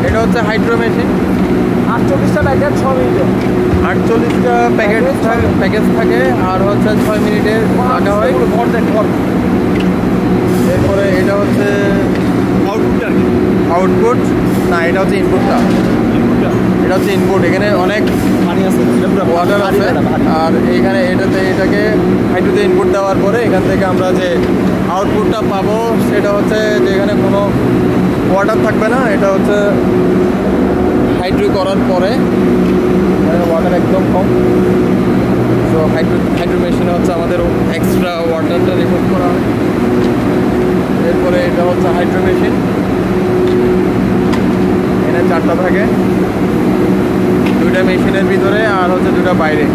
এটা হচ্ছে hydro machine. 48টা packet 6 মিনিটে, 48টা প্যাকেজ থাকে আর হচ্ছে 6 মিনিটে রাখা হয়। এরপরে এটা হচ্ছে আউটপুট, না এটা হচ্ছে ইনপুটটা। এটা হচ্ছে ইনপুট, এখানে অনেক পানি আছে, ওয়াটার আছে। আর এইখানে এটাকে হাইড্রোতে ইনপুট দেওয়ার পরে এখান থেকে আমরা যে আউটপুটটা পাবো সেটা হচ্ছে যে এখানে কোনো ওয়াটার থাকবে না। এটা হচ্ছে হাইড্রো করার পরে ওয়াটার একদম কম। তো হাইড্রো মেশিনে হচ্ছে আমাদের এক্সট্রা ওয়াটারটা রিমুভ করা হয়। এরপরে এটা হচ্ছে হাইড্রো মেশিন, এখানে 4টা থাকে, 2টা মেশিনের ভিতরে আর হচ্ছে 2টা বাইরে।